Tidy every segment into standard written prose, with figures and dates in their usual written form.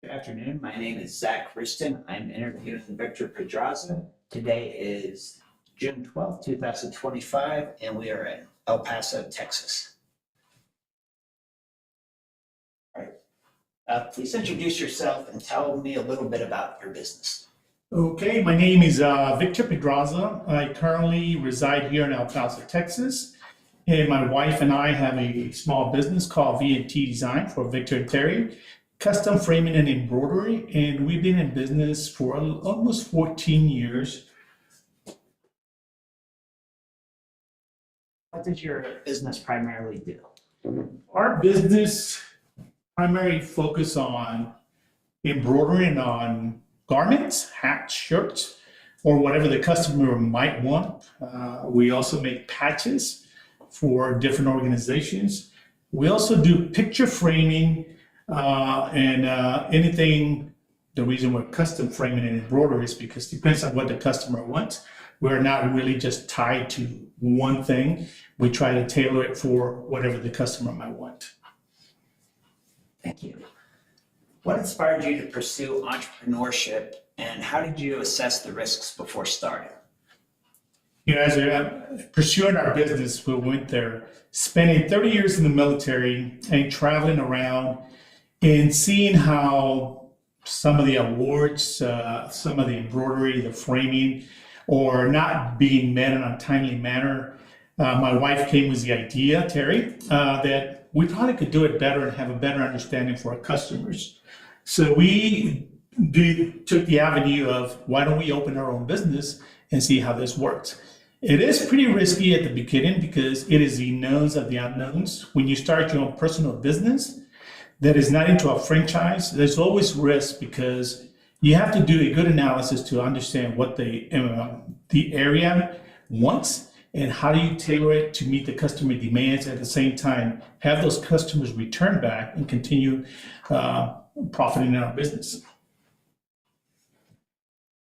Good afternoon. My name is Zach Christen. I'm interviewing Victor Pedraza. Today is June 12th, 2025, and we are in El Paso, Texas. All right. Please introduce yourself and tell me a little bit about your business. Okay, my name is Victor Pedraza. I currently reside here in El Paso, Texas. And my wife and I have a small business called V&T Design for Victor and Terry, custom framing and embroidery. And we've been in business for almost 14 years. What does your business primarily do? Our business primarily focus on embroidering on garments, hats, shirts, or whatever the customer might want. We also make patches for different organizations. We also do picture framing and anything. The reason we're custom framing and embroidery is because it depends on what the customer wants. We're not really just tied to one thing. We try to tailor it for whatever the customer might want. Thank you. What inspired you to pursue entrepreneurship, and how did you assess the risks before starting? You know, as pursuing our business, we went there, spending 30 years in the military and traveling around and seeing how some of the awards, some of the embroidery, the framing, or not being met in a timely manner. My wife came with the idea, Terry, that we probably could do it better and have a better understanding for our customers. So we took the avenue of why don't we open our own business and see how this works. It is pretty risky at the beginning because it is the knowns of the unknowns. When you start your own personal business that is not into a franchise, there's always risk because you have to do a good analysis to understand what the area wants and how do you tailor it to meet the customer demands, at the same time have those customers return back and continue profiting in our business.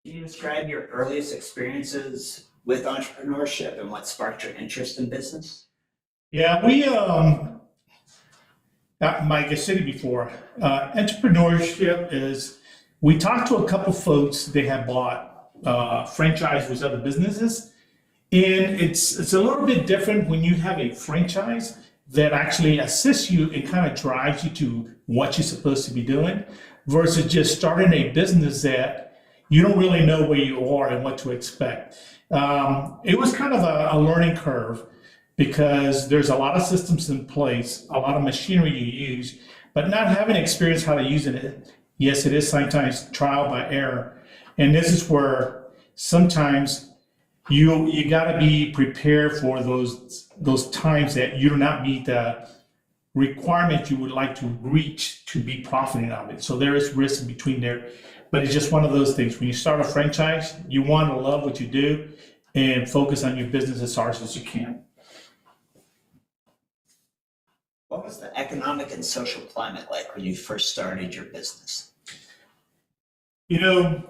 Can you describe your earliest experiences with entrepreneurship and what sparked your interest in business? Yeah, like I said before, entrepreneurship is, we talked to a couple folks, they have bought franchise with other businesses. And it's a little bit different when you have a franchise that actually assists you and kind of drives you to what you're supposed to be doing versus just starting a business that you don't really know where you are and what to expect. It was kind of a learning curve because there's a lot of systems in place, a lot of machinery you use, but not having experience how to use it. Yes, it is sometimes trial by error. And this is where sometimes you got to be prepared for those times that you do not meet the requirement you would like to reach to be profiting out of it. So there is risk in between there, but it's just one of those things. When you start a franchise, you want to love what you do and focus on your business as hard as you can. What was the economic and social climate like when you first started your business? You know,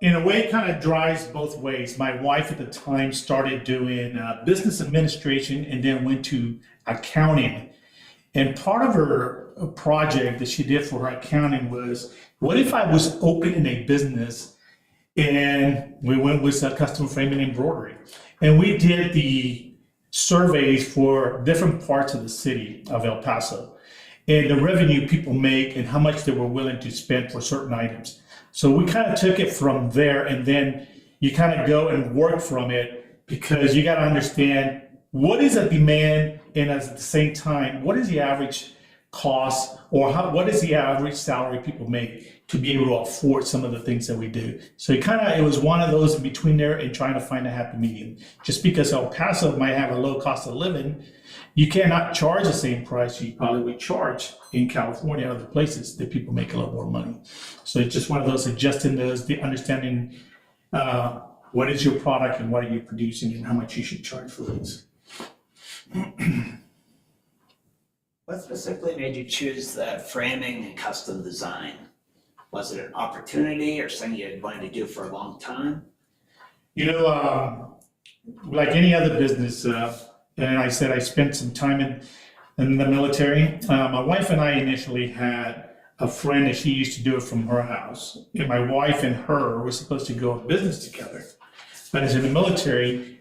in a way, it kind of drives both ways. My wife at the time started doing business administration and then went to accounting. And part of her project that she did for her accounting was, what if I was opening a business? And we went with custom framing and embroidery. And we did the surveys for different parts of the city of El Paso and the revenue people make and how much they were willing to spend for certain items. So we kind of took it from there, and then you kind of go and work from it because you got to understand what is a demand, and at the same time, what is the average cost or what is the average salary people make to be able to afford some of the things that we do. So it was one of those in between there and trying to find a happy medium. Just because El Paso might have a low cost of living, you cannot charge the same price you probably would charge in California and other places that people make a lot more money. So it's just one of those adjusting those, the understanding what is your product and what are you producing and how much you should charge for those. What specifically made you choose the framing and custom design? Was it an opportunity or something you had wanted to do for a long time? You know, like any other business, and I said I spent some time in the military. My wife and I initially had a friend that she used to do it from her house. And my wife and her were supposed to go in business together. But as in the military,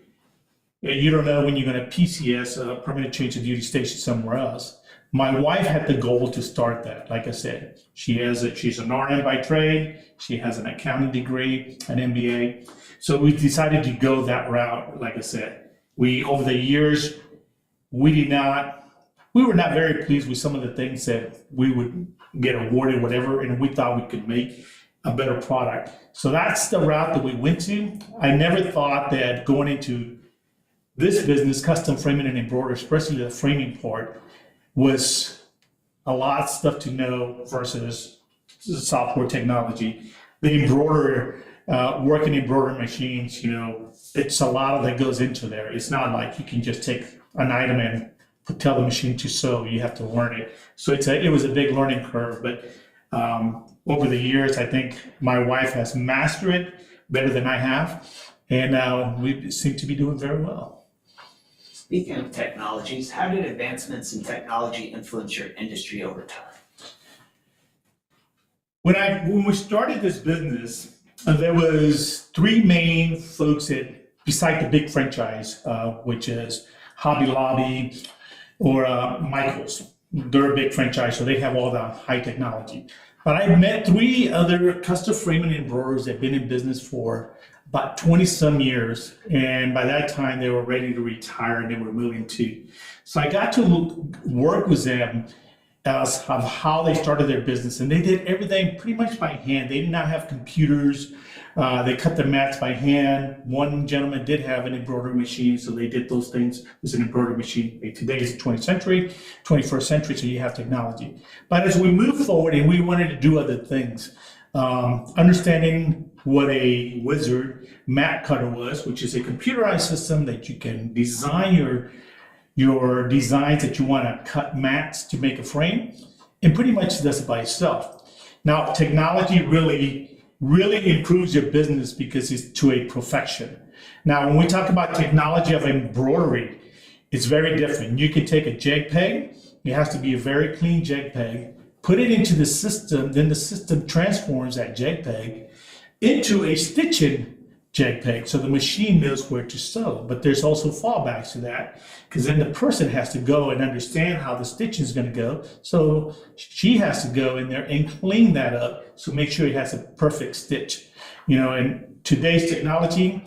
you don't know when you're going to PCS, a permanent change of duty station somewhere else. My wife had the goal to start that. Like I said, she's an RN by trade. She has an accounting degree, an MBA. So we decided to go that route. Like I said, over the years, we were not very pleased with some of the things that we would get awarded, whatever, and we thought we could make a better product. So that's the route that we went to. I never thought that going into this business, custom framing and embroidery, especially the framing part, was a lot of stuff to know versus software technology. The embroidery, working embroidery machines, it's a lot that goes into there. It's not like you can just take an item and tell the machine to sew. You have to learn it. So it was a big learning curve. But over the years, I think my wife has mastered it better than I have, and we seem to be doing very well. Speaking of technologies, how did advancements in technology influence your industry over time? When we started this business, there was three main folks beside the big franchise, which is Hobby Lobby or Michaels. They're a big franchise, so they have all the high technology. But I met three other custom framing and embroiderers that have been in business for about 20 some years. And by that time, they were ready to retire and they were moving too. So I got to work with them as of how they started their business. And they did everything pretty much by hand. They did not have computers. They cut their mats by hand. One gentleman did have an embroidery machine, so they did those things with an embroidery machine. Today is the 21st century, so you have technology. But as we moved forward and we wanted to do other things, understanding what a wizard mat cutter was, which is a computerized system that you can design your designs that you want to cut mats to make a frame, and pretty much does it by itself. Now, technology really improves your business because it's to a perfection. Now, when we talk about technology of embroidery, it's very different. You can take a JPEG, it has to be a very clean JPEG, put it into the system, then the system transforms that JPEG into a stitching JPEG, so the machine knows where to sew. But there's also fallbacks to that, because then the person has to go and understand how the stitching is going to go. So she has to go in there and clean that up, so make sure it has a perfect stitch. In today's technology,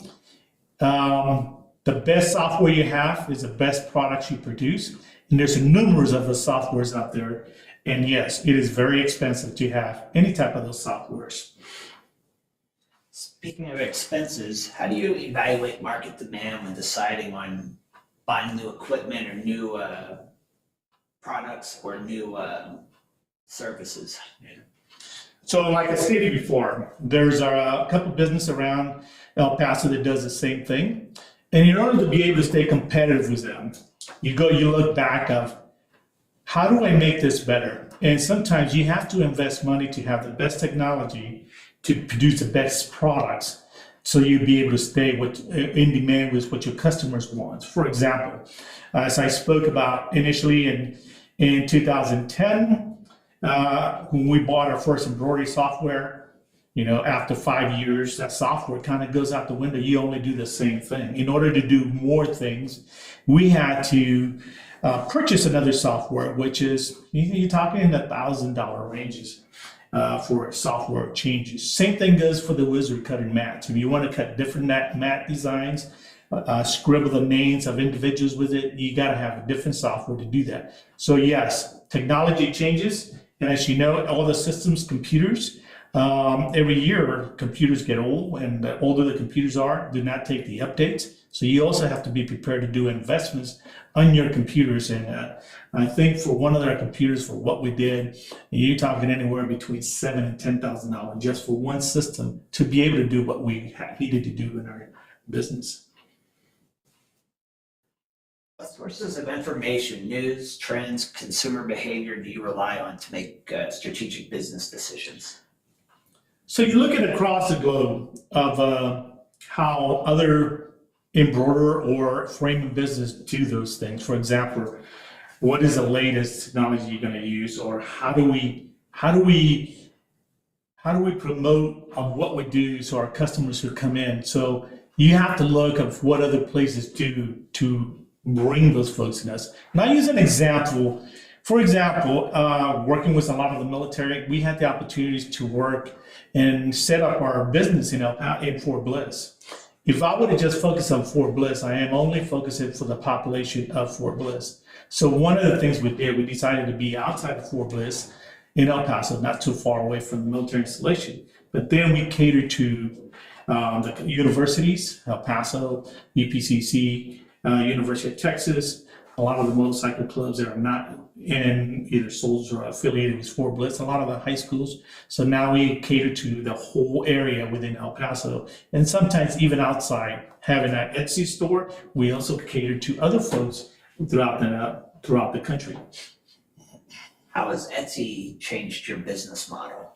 the best software you have is the best products you produce. And there's numerous of the softwares out there. And yes, it is very expensive to have any type of those softwares. Speaking of expenses, how do you evaluate market demand when deciding on buying new equipment or new products or new services? So like I stated before, there's a couple businesses around El Paso that does the same thing. And in order to be able to stay competitive with them, you look back of, how do I make this better? And sometimes you have to invest money to have the best technology to produce the best products, so you'll be able to stay in demand with what your customers want. For example, as I spoke about initially in 2010, when we bought our first embroidery software, after 5 years, that software kind of goes out the window. You only do the same thing. In order to do more things, we had to purchase another software, which is, you're talking in the $1,000 ranges. For software changes. Same thing goes for the wizard cutting mats. If you want to cut different mat designs, scribble the names of individuals with it, you got to have a different software to do that. So yes, technology changes, and as you know, all the systems, computers, every year computers get old, and the older the computers are, do not take the updates. So you also have to be prepared to do investments on your computers. And I think for one of our computers, for what we did, you're talking anywhere between $7,000 and $10,000 just for one system to be able to do what we needed to do in our business. What sources of information, news, trends, consumer behavior do you rely on to make strategic business decisions? So you look at across the globe of how other embroider or framing business do those things. For example, what is the latest technology you're going to use, or how do we how do we promote what we do so our customers who come in? So you have to look at what other places do to bring those folks in us. And I use an example. For example, working with a lot of the military, we had the opportunities to work and set up our business in Fort Bliss. If I would have just focused on Fort Bliss, I am only focusing for the population of Fort Bliss. So one of the things we did, we decided to be outside of Fort Bliss in El Paso, not too far away from the military installation. But then we catered to the universities, El Paso, UPCC, University of Texas, a lot of the motorcycle clubs that are not in either Souls or affiliated with Fort Bliss, a lot of the high schools. So now we cater to the whole area within El Paso, and sometimes even outside, having that Etsy store. We also cater to other folks throughout the country. How has Etsy changed your business model?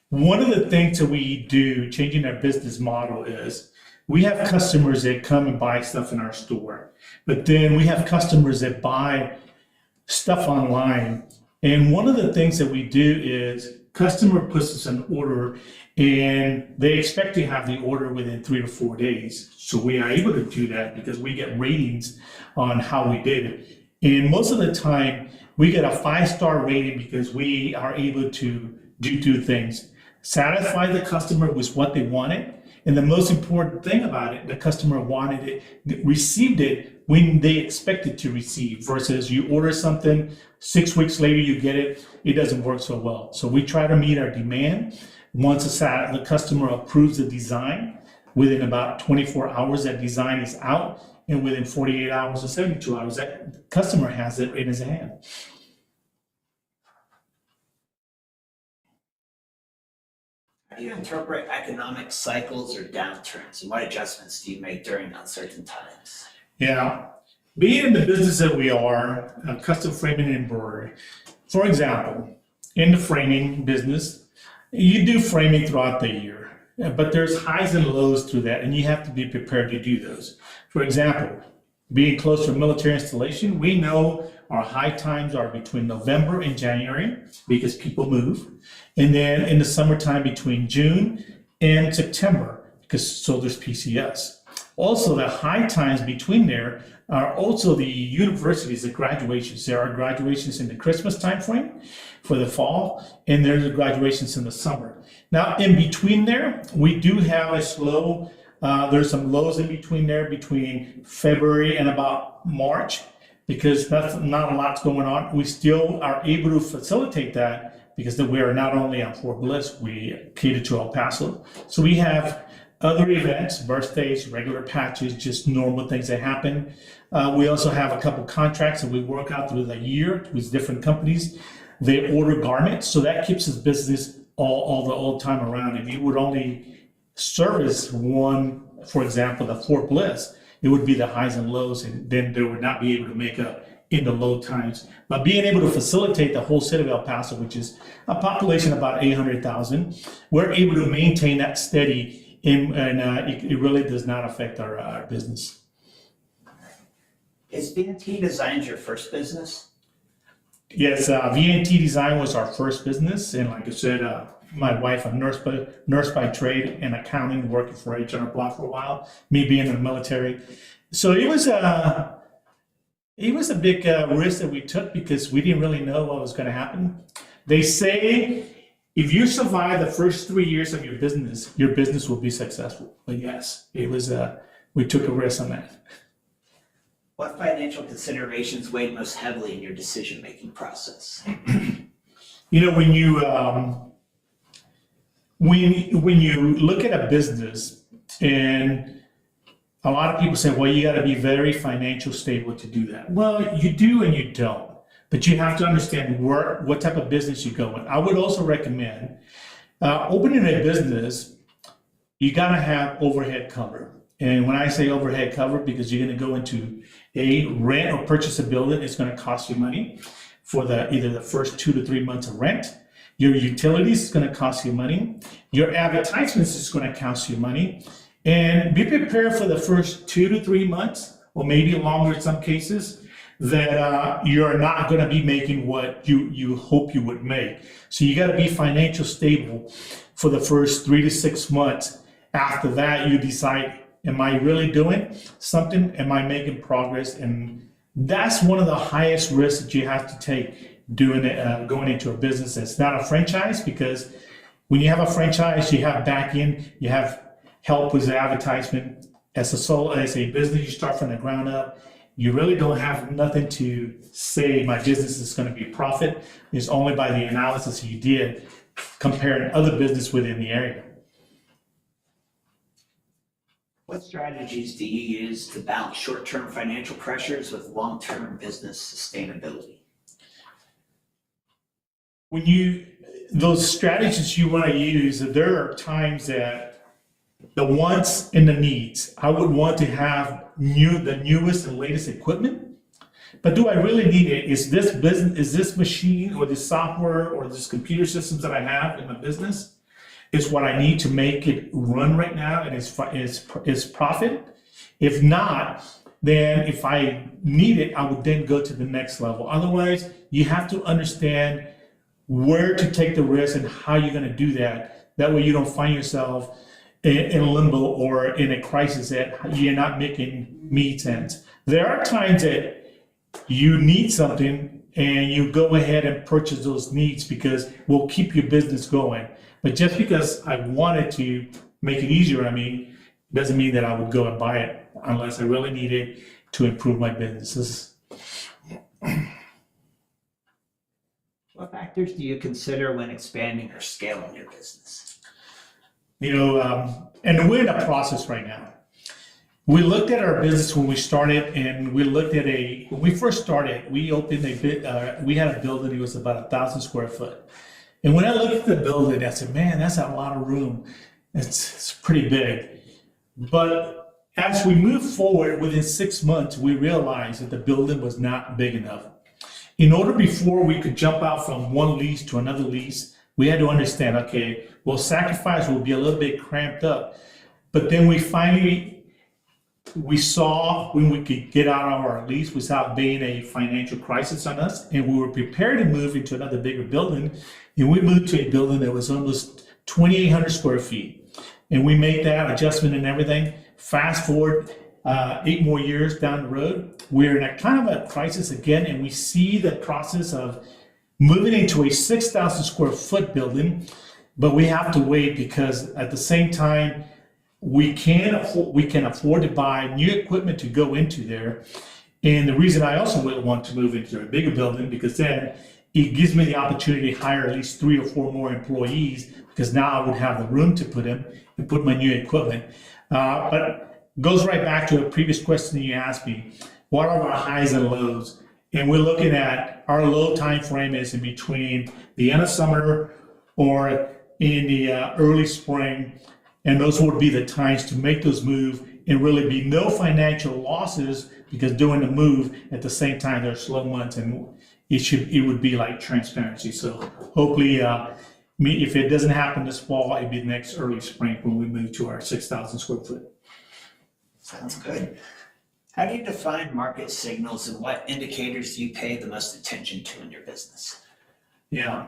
One of the things that we do, changing our business model, is we have customers that come and buy stuff in our store, but then we have customers that buy stuff online. And one of the things that we do is customer puts us an order and they expect to have the order within 3 to 4 days. So we are able to do that because we get ratings on how we did it. And most of the time we get a 5-star rating because we are able to do 2 things: satisfy the customer with what they wanted. And the most important thing about it, the customer wanted it, received it when they expected to receive, versus you order something, 6 weeks later you get it, it doesn't work so well. So we try to meet our demand. Once the customer approves the design, within about 24 hours, that design is out, and within 48 hours or 72 hours, that customer has it in his hand. How do you interpret economic cycles or downturns, and what adjustments do you make during uncertain times? Yeah, being in the business that we are, custom framing and embroidery. For example, in the framing business, you do framing throughout the year, but there's highs and lows through that, and you have to be prepared to do those. For example, being close to a military installation, we know our high times are between November and January because people move. And then in the summertime between June and September, so there's PCS. Also, the high times between there are also the universities, the graduations. There are graduations in the Christmas timeframe for the fall, and there's the graduations in the summer. Now, in between there, we do have a slow, there's some lows in between there between February and about March, because that's not a lot's going on. We still are able to facilitate that because we are not only on Fort Bliss, we cater to El Paso. So we have other events, birthdays, regular patches, just normal things that happen. We also have a couple contracts that we work out through the year with different companies. They order garments, so that keeps us business all the time around. If you would only service one, for example, the Fort Bliss, it would be the highs and lows, and then they would not be able to make up in the low times. But being able to facilitate the whole city of El Paso, which is a population of about 800,000, we're able to maintain that steady, and it really does not affect our business. Is VNT Designs your first business? Yes, VNT Design was our first business, and like I said, my wife, a nurse by trade and accounting, working for H&R Block for a while, me being in the military. So it was a big risk that we took because we didn't really know what was going to happen. They say if you survive the first 3 years of your business will be successful. But yes, it was we took a risk on that. What financial considerations weighed most heavily in your decision-making process? When you look at a business, and a lot of people say, well, you got to be very financial stable to do that. Well, you do and you don't, but you have to understand what type of business you go in. I would also recommend opening a business, you got to have overhead cover. And when I say overhead cover, because you're going to go into a rent or purchase a building, it's going to cost you money for either the first 2 to 3 months of rent. Your utilities is going to cost you money. Your advertisements is going to cost you money. And be prepared for the first 2 to 3 months, or maybe longer in some cases, that you're not going to be making what you hope you would make. So you got to be financial stable for the first 3 to 6 months. After that, you decide, am I really doing something? Am I making progress? And that's one of the highest risks that you have to take doing it, going into a business that's not a franchise, because when you have a franchise, you have back end, you have help with the advertisement. As a business, you start from the ground up. You really don't have nothing to say my business is going to be profit. It's only by the analysis you did comparing other business within the area. What strategies do you use to balance short-term financial pressures with long-term business sustainability? Those strategies you want to use, there are times that the wants and the needs. I would want to have the newest and latest equipment, but do I really need it? Is this machine or this software or this computer systems that I have in my business is what I need to make it run right now and is profit? If not, then if I need it, I would then go to the next level. Otherwise, you have to understand where to take the risk and how you're going to do that. That way you don't find yourself in a limbo or in a crisis that you're not making meet ends. There are times that you need something and you go ahead and purchase those needs because we'll keep your business going. But just because I wanted to make it easier, doesn't mean that I would go and buy it unless I really need it to improve my businesses. What factors do you consider when expanding or scaling your business? And we're in a process right now. We looked at our business when we started, and we looked at when we first started, we opened we had a building, it was about 1,000 square foot. And when I looked at the building, I said, man, that's a lot of room. It's pretty big. But as we moved forward, within 6 months, we realized that the building was not big enough. In order before we could jump out from one lease to another lease, we had to understand, okay, well, sacrifice will be a little bit cramped up. But then we saw when we could get out of our lease without being a financial crisis on us, and we were prepared to move into another bigger building. And we moved to a building that was almost 2,800 square feet. And we made that adjustment and everything. Fast forward 8 more years down the road, we're in a kind of a crisis again, and we see the process of moving into a 6,000 square foot building, but we have to wait because at the same time, we can afford to buy new equipment to go into there. And the reason I also would want to move into a bigger building, because then it gives me the opportunity to hire at least 3 or 4 more employees, because now I would have the room to put in and put my new equipment. But it goes right back to a previous question you asked me. What are our highs and lows? And we're looking at our low time frame is in between the end of summer or in the early spring. And those would be the times to make those moves and really be no financial losses, because doing the move at the same time, there are slow months, and it would be like transparency. So hopefully, if it doesn't happen this fall, it'd be next early spring when we move to our 6,000 square foot. Sounds good. How do you define market signals, and what indicators do you pay the most attention to in your business? Yeah.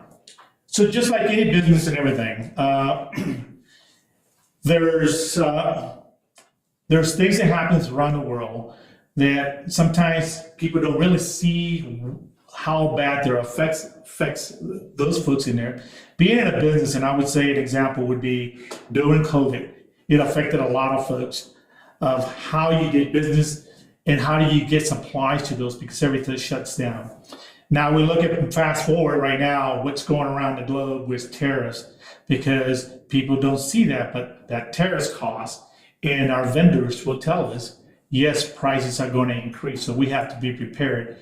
So just like any business and everything, there's things that happens around the world that sometimes people don't really see how bad their affects those folks in there. Being in a business, and I would say an example would be during COVID, it affected a lot of folks of how you get business and how do you get supplies to those, because everything shuts down. Now we look at fast forward right now, what's going around the globe with tariffs, because people don't see that, but that tariffs cost, and our vendors will tell us, yes, prices are going to increase, so we have to be prepared.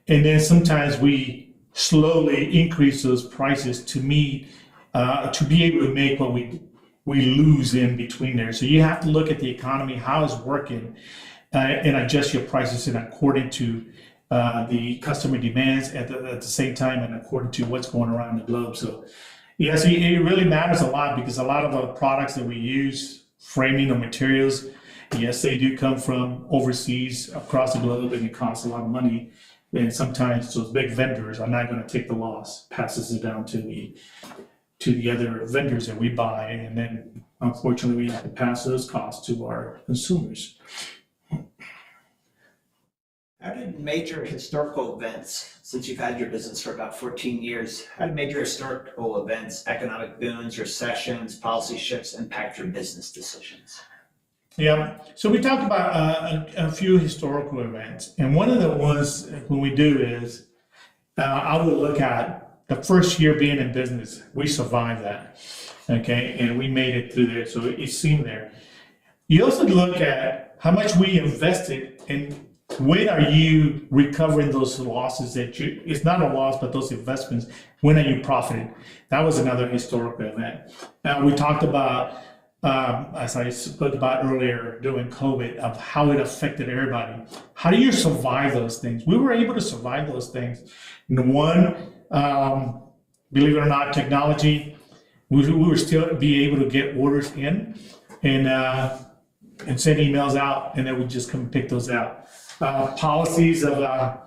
And then sometimes we slowly increase those prices to meet, to be able to make what we lose in between there. So you have to look at the economy, how it's working, and adjust your prices in according to the customer demands at the same time and according to what's going around the globe. So yes, it really matters a lot, because a lot of the products that we use, framing or materials, yes, they do come from overseas across the globe, and it costs a lot of money. And sometimes those big vendors are not going to take the loss, passes it down to the other vendors that we buy, and then unfortunately we have to pass those costs to our consumers. How did major historical events, since you've had your business for about 14 years, how did major historical events, economic booms, recessions, policy shifts impact your business decisions? Yeah, so we talked about a few historical events, and one of the ones when we do is I would look at the first year being in business. We survived that, okay, and we made it through there, so it's seen there. You also look at how much we invested and when are you recovering those losses that it's not a loss, but those investments, when are you profiting? That was another historical event. We talked about, as I spoke about earlier during COVID, of how it affected everybody. How do you survive those things? We were able to survive those things. One, believe it or not, technology, we were still be able to get orders in and send emails out, and then we just come and pick those out. Policies of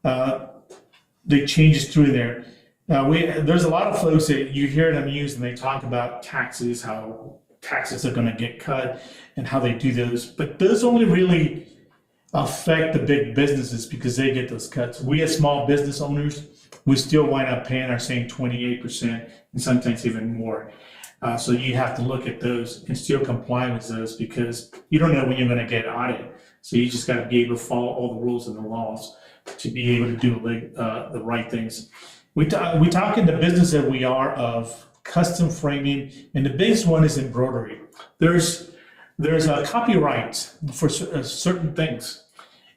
the changes through there. There's a lot of folks that you hear them use and they talk about taxes, how taxes are going to get cut and how they do those, but those only really affect the big businesses because they get those cuts. We as small business owners, we still wind up paying our same 28% and sometimes even more. So you have to look at those and still comply with those because you don't know when you're going to get audited. So you just got to be able to follow all the rules and the laws to be able to do the right things. We talk in the business that we are of custom framing, and the biggest one is embroidery. There's a copyright for certain things,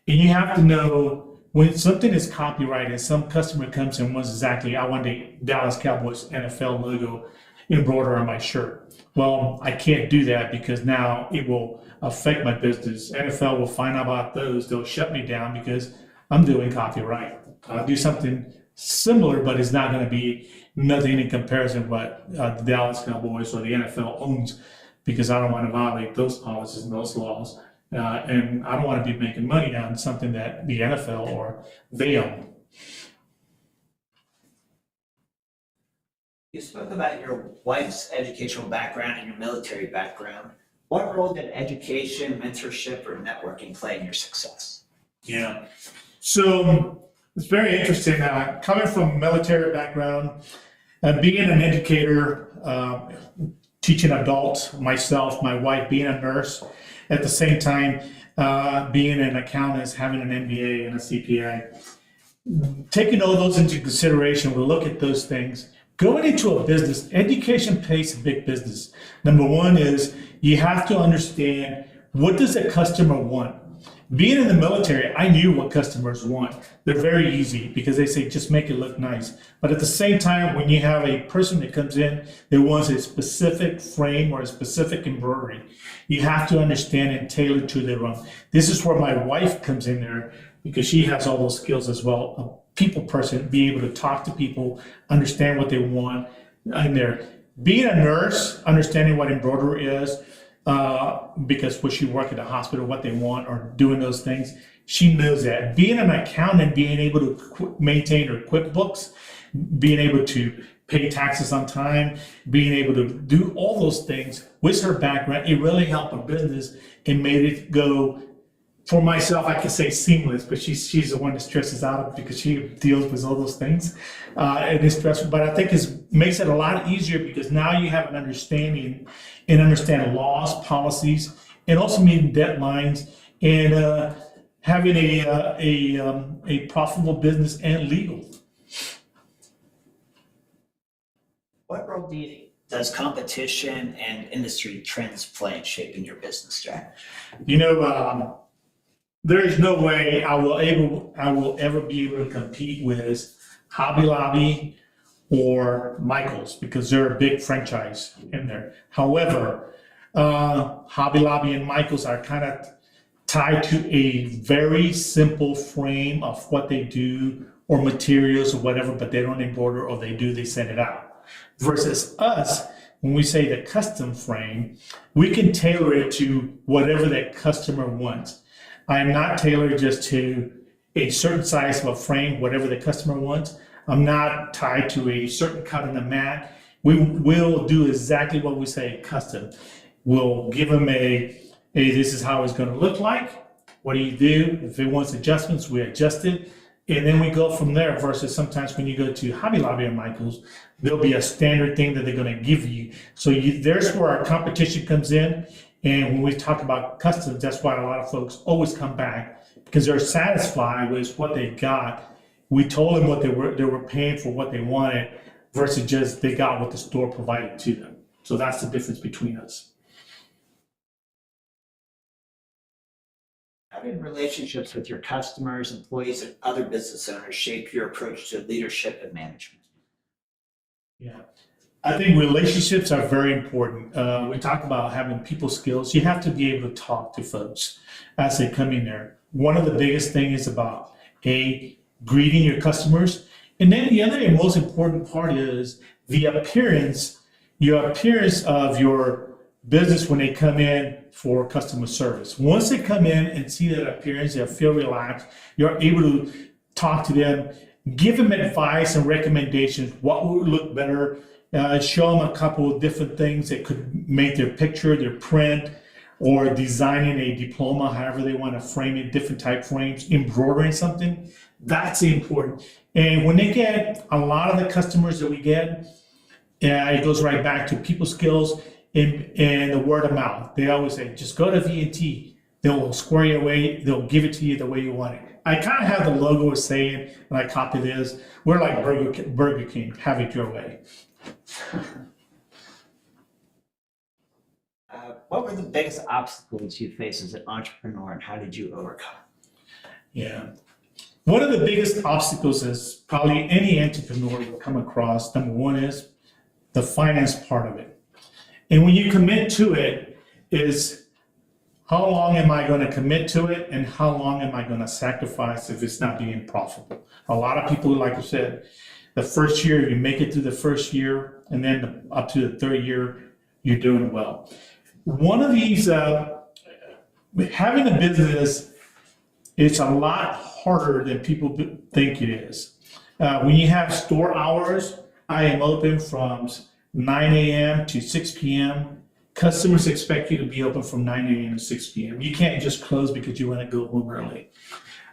and you have to know when something is copyrighted. Some customer comes and wants exactly, I want the Dallas Cowboys NFL logo embroidered on my shirt. Well, I can't do that because now it will affect my business. NFL will find out about those. They'll shut me down because I'm doing copyright. I'll do something similar, but it's not going to be nothing in comparison to what the Dallas Cowboys or the NFL owns because I don't want to violate those policies and those laws. And I don't want to be making money on something that the NFL or they own. You spoke about your wife's educational background and your military background. What role did education, mentorship, or networking play in your success? Yeah, so it's very interesting. Coming from a military background, being an educator, teaching adults, myself, my wife, being a nurse, at the same time being an accountant, having an MBA and a CPA. Taking all those into consideration, we'll look at those things. Going into a business, education pays a big business. Number one is you have to understand what does a customer want. Being in the military, I knew what customers want. They're very easy because they say, just make it look nice. But at the same time, when you have a person that comes in that wants a specific frame or a specific embroidery, you have to understand and tailor to their own. This is where my wife comes in there because she has all those skills as well. A people person, be able to talk to people, understand what they want in there. Being a nurse, understanding what embroidery is, because when she worked at a hospital, what they want or doing those things, she knows that. Being an accountant, being able to maintain her QuickBooks, being able to pay taxes on time, being able to do all those things with her background, it really helped her business and made it go. For myself, I can say seamless, but she's the one that stresses out because she deals with all those things, and it's stressful. But I think it makes it a lot easier because now you have an understanding and understand laws, policies, and also meeting deadlines and having a profitable business and legal. What role does competition and industry trends play in shaping your business strategy? You know. There is no way I will ever be able to compete with Hobby Lobby or Michaels because they're a big franchise in there. However, Hobby Lobby and Michaels are kind of tied to a very simple frame of what they do or materials or whatever, but they don't embroider or they send it out. Versus us, when we say the custom frame, we can tailor it to whatever that customer wants. I am not tailored just to a certain size of a frame, whatever the customer wants. I'm not tied to a certain cut on the mat. We will do exactly what we say, custom. We'll give them this is how it's going to look like. What do you do? If it wants adjustments, we adjust it. And then we go from there versus sometimes when you go to Hobby Lobby or Michael's, there'll be a standard thing that they're going to give you. So there's where our competition comes in. And when we talk about customs, that's why a lot of folks always come back because they're satisfied with what they got. We told them what they were paying for what they wanted versus just they got what the store provided to them. So that's the difference between us. How did relationships with your customers, employees, and other business owners shape your approach to leadership and management? Yeah, I think relationships are very important. We talk about having people skills. You have to be able to talk to folks as they come in there. One of the biggest things is about greeting your customers. And then the other and most important part is the appearance, your appearance of your business when they come in for customer service. Once they come in and see that appearance, they feel relaxed, you're able to talk to them, give them advice and recommendations, what would look better, show them a couple of different things that could make their picture, their print, or designing a diploma, however they want to frame it, different type frames, embroidering something. That's important. And when they get a lot of the customers that we get, it goes right back to people skills and the word of mouth. They always say, just go to V&T. They'll square you away. They'll give it to you the way you want it. I kind of have the logo saying, and I copy this, we're like Burger King, have it your way. What were the biggest obstacles you faced as an entrepreneur and how did you overcome? Yeah. One of the biggest obstacles is probably any entrepreneur will come across. Number one is the finance part of it. And when you commit to it is how long am I going to commit to it and how long am I going to sacrifice if it's not being profitable? A lot of people, like I said, the first year, you make it through the first year and then up to the third year, you're doing well. One of these, having a business, it's a lot harder than people think it is. When you have store hours, I am open from 9 a.m. to 6 p.m. Customers expect you to be open from 9 a.m. to 6 p.m. You can't just close because you want to go home early.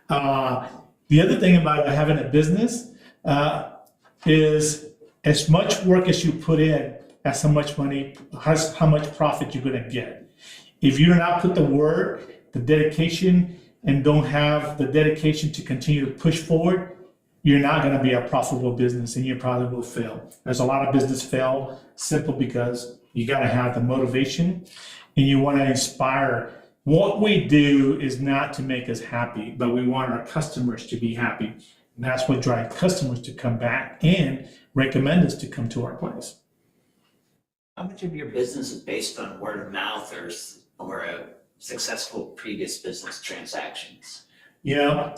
The other thing about having a business is as much work as you put in, as how much money, how much profit you're going to get. If you do not put the work, the dedication, and don't have the dedication to continue to push forward, you're not going to be a profitable business and you probably will fail. There's a lot of business fail simply because you got to have the motivation and you want to inspire. What we do is not to make us happy, but we want our customers to be happy. And that's what drives customers to come back and recommend us to come to our place. How much of your business is based on word of mouth or a successful previous business transactions? Yeah.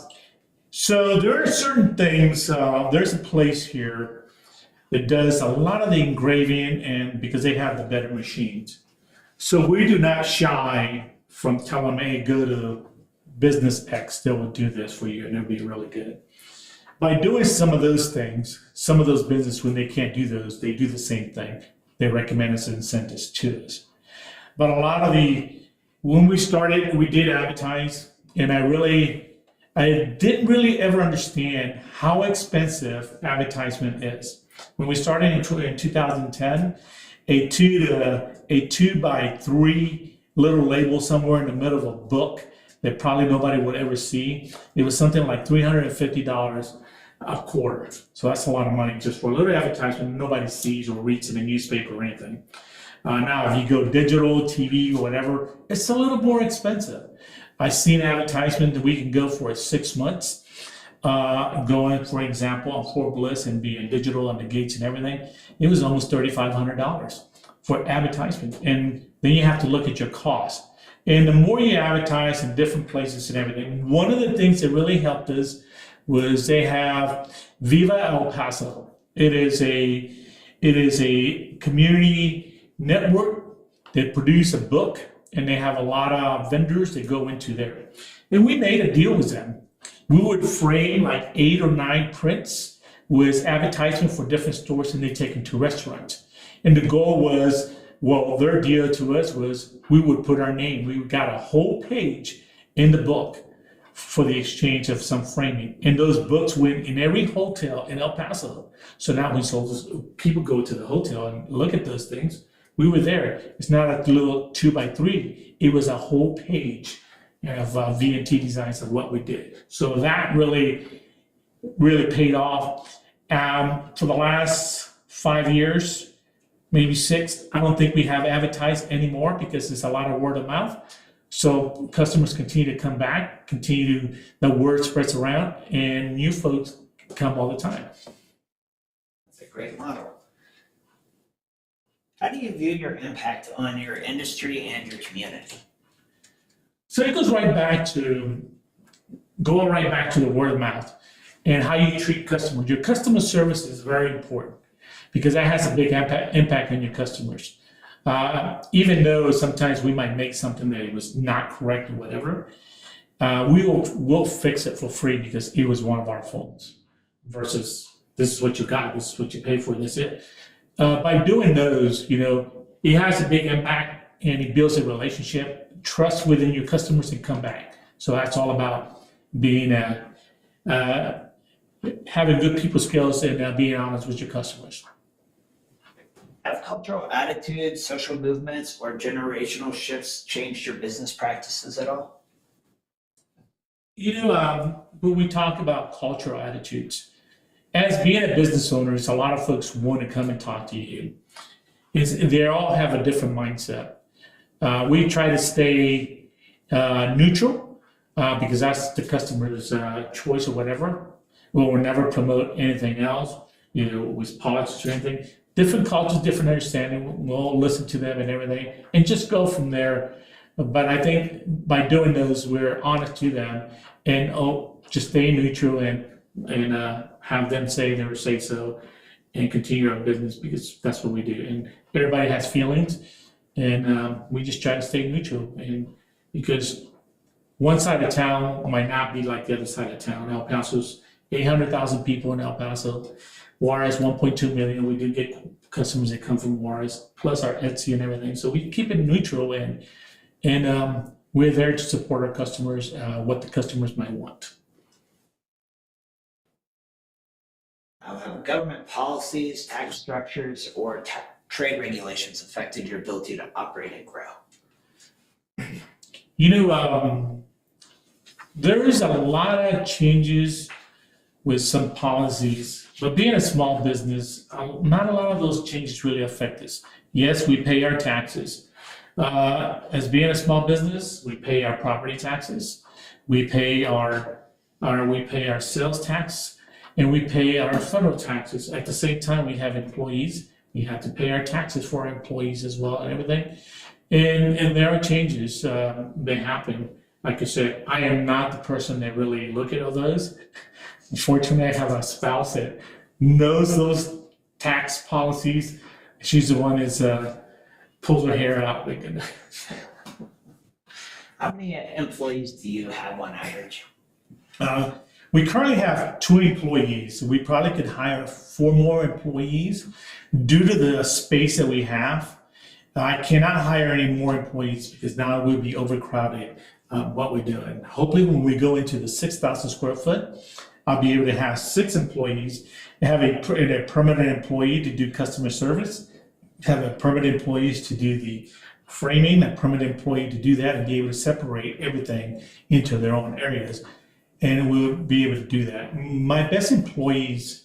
So there are certain things, there's a place here that does a lot of the engraving and because they have the better machines. So we do not shy from telling them, hey, go to business X, they will do this for you and it'll be really good. By doing some of those things, some of those businesses, when they can't do those, they do the same thing. They recommend us and send us to us. But a lot of when we started, we did advertise and I didn't really ever understand how expensive advertisement is. When we started in 2010, a 2 by 3 little label somewhere in the middle of a book that probably nobody would ever see, it was something like $350 a quarter. So that's a lot of money just for a little advertisement nobody sees or reads in a newspaper or anything. Now, if you go digital, TV, or whatever, it's a little more expensive. I've seen advertisement that we can go for 6 months. Going, for example, on Core Bliss and being digital on the gates and everything, it was almost $3,500 for advertisement. And then you have to look at your cost. And the more you advertise in different places and everything, one of the things that really helped us was they have Viva El Paso. It is a community network that produce a book, and they have a lot of vendors that go into there. And we made a deal with them. we would frame like 8 or 9 prints with advertisement for different stores, and they take them to restaurants. And the goal was, well, their deal to us was we would put our name. We got a whole page in the book for the exchange of some framing. And those books went in every hotel in El Paso. So now when people go to the hotel and look at those things, we were there. It's not a little 2x3. It was a whole page of V&T designs of what we did. So that really paid off. For the last 5 years, maybe 6, I don't think we have advertised anymore because it's a lot of word of mouth. So customers continue to come back, the word spreads around, and new folks come all the time. That's a great model. How do you view your impact on your industry and your community? So it goes right back to the word of mouth and how you treat customers. Your customer service is very important because that has a big impact on your customers. Even though sometimes we might make something that was not correct or whatever, we'll fix it for free because it was one of our faults. Versus this is what you got, this is what you pay for, this is it. By doing those, it has a big impact and it builds a relationship, trust within your customers, and come back. So that's all about being having good people skills and being honest with your customers. Have cultural attitudes, social movements, or generational shifts changed your business practices at all? When we talk about cultural attitudes, as being a business owner, a lot of folks want to come and talk to you. They all have a different mindset. We try to stay neutral because that's the customer's choice or whatever. We'll never promote anything else, with politics or anything. Different cultures, different understanding. We'll listen to them and everything, and just go from there. But I think by doing those, we're honest to them, and just stay neutral and have them say their say so, and continue our business because that's what we do. And everybody has feelings, and we just try to stay neutral. And because one side of town might not be like the other side of town. El Paso's 800,000 people in El Paso. Juarez, 1.2 million. We do get customers that come from Juarez, plus our Etsy and everything. So we keep it neutral, and we're there to support our customers, what the customers might want. How have government policies, tax structures, or trade regulations affected your ability to operate and grow? There is a lot of changes with some policies, but being a small business, not a lot of those changes really affect us. Yes, we pay our taxes. As being a small business, we pay our property taxes, we pay our sales tax, and we pay our federal taxes. At the same time, we have employees. We have to pay our taxes for our employees as well and everything. And there are changes that happen. Like I said, I am not the person that really look at all those. Unfortunately, I have a spouse that knows those tax policies. She's the one that's pulls her hair out. How many employees do you have on average? We currently have 2 employees. We probably could hire 4 more employees due to the space that we have. I cannot hire any more employees because now we'll be overcrowded what we're doing. Hopefully when we go into the 6,000 square foot, I'll be able to have 6 employees, have a permanent employee to do customer service, have a permanent employees to do the framing, a permanent employee to do that, and be able to separate everything into their own areas. And we'll be able to do that. My best employees,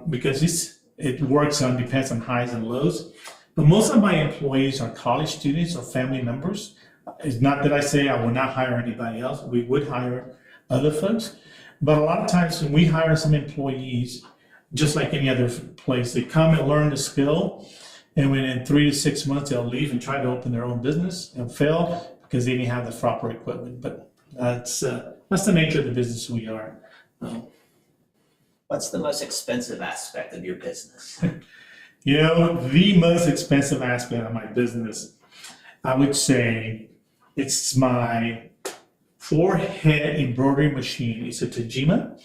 because it works on, depends on highs and lows, but most of my employees are college students or family members. It's not that I say I will not hire anybody else. We would hire other folks. But a lot of times when we hire some employees, just like any other place, they come and learn the skill, and within 3 to 6 months, they'll leave and try to open their own business and fail because they didn't have the proper equipment. But that's the nature of the business we are. What's the most expensive aspect of your business? The most expensive aspect of my business, I would say it's my 4-head embroidery machine. It's a Tajima.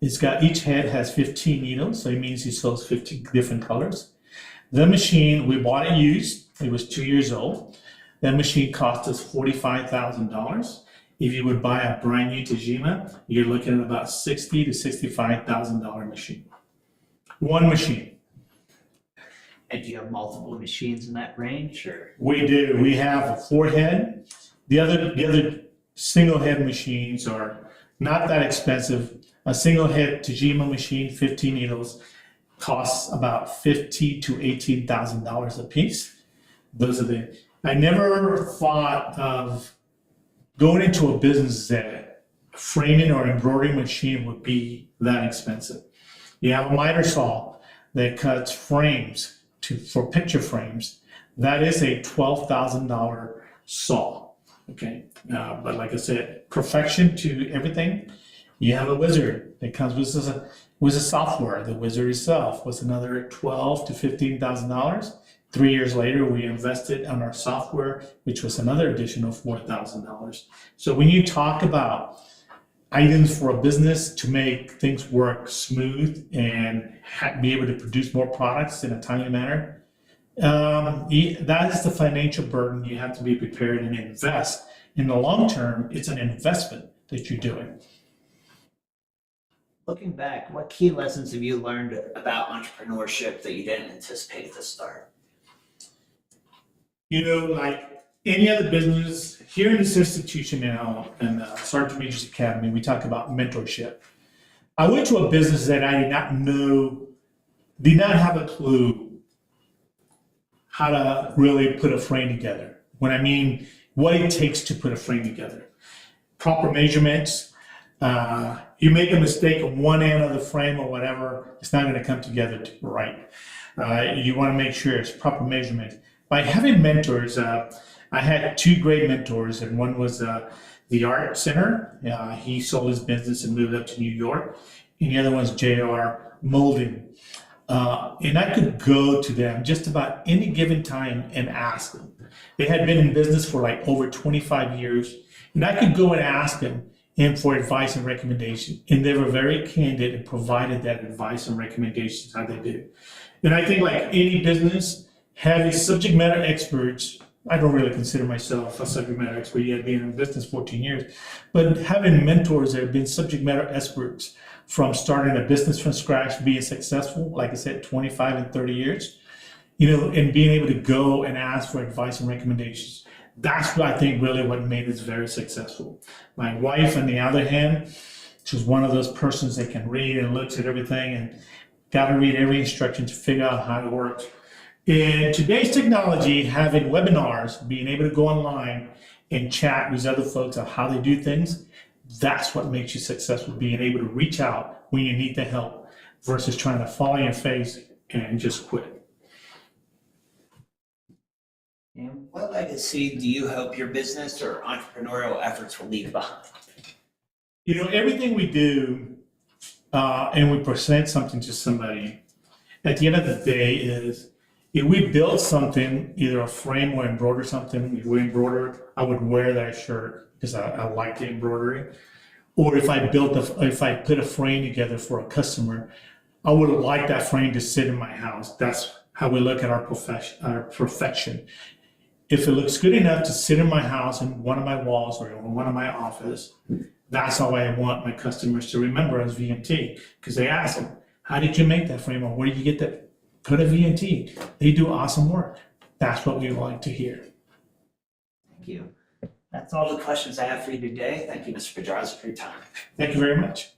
It's got, each head has 15 needles, so it means it sells 15 different colors. The machine, we bought it used. It was 2 years old. That machine cost us $45,000. If you would buy a brand new Tajima, you're looking at about $60,000 to $65,000 machine. One machine. And do you have multiple machines in that range, or? We do. We have a 4-head. The other single head machines are not that expensive. A single head Tajima machine, 15 needles, costs about $50,000 to $18,000 a piece. Those are the. I never thought of going into a business that framing or embroidery machine would be that expensive. You have a miter saw that cuts frames for picture frames. That is a $12,000 saw. Okay, but like I said, perfection to everything. You have a wizard that comes with a software. The wizard itself was another $12,000 to $15,000. 3 years later, we invested on our software, which was another additional $4,000. So when you talk about items for a business to make things work smooth and be able to produce more products in a timely manner, that is the financial burden you have to be prepared and invest. In the long term, it's an investment that you're doing. Looking back, what key lessons have you learned about entrepreneurship that you didn't anticipate at the start? You know, like any other business, here in this institution now, in Sergeant Major's Academy, we talk about mentorship. I went to a business that I did not have a clue how to really put a frame together. When I mean, what it takes to put a frame together. Proper measurements. You make a mistake on one end of the frame or whatever, it's not going to come together right. You want to make sure it's proper measurement. By having mentors, I had 2 great mentors, and one was the Art Center. He sold his business and moved up to New York. And the other one's JR Molding. And I could go to them just about any given time and ask them. They had been in business for like over 25 years. And I could go and ask them for advice and recommendation. And they were very candid and provided that advice and recommendations how they do. And I think like any business, having subject matter experts, I don't really consider myself a subject matter expert yet, being in business 14 years, but having mentors that have been subject matter experts from starting a business from scratch, being successful, like I said, 25 and 30 years, you know, and being able to go and ask for advice and recommendations. That's what I think really what made us very successful. My wife, on the other hand, she's one of those persons that can read and looks at everything and got to read every instruction to figure out how it works. In today's technology, having webinars, being able to go online and chat with other folks on how they do things, that's what makes you successful, being able to reach out when you need the help versus trying to fall on your face and just quit. And what legacy do you hope your business or entrepreneurial efforts will leave behind? You know, everything we do and we present something to somebody, at the end of the day is, if we build something, either a frame or embroider something, if we embroider, I would wear that shirt because I like the embroidery. Or if I put a frame together for a customer, I would like that frame to sit in my house. That's how we look at our perfection. If it looks good enough to sit in my house in one of my walls or in one of my office, that's how I want my customers to remember as VMT. Because they ask them, how did you make that frame? Or where did you get that? Put a VMT. They do awesome work. That's what we like to hear. Thank you. That's all the questions I have for you today. Thank you, Mr. Pedraza, for your time. Thank you very much.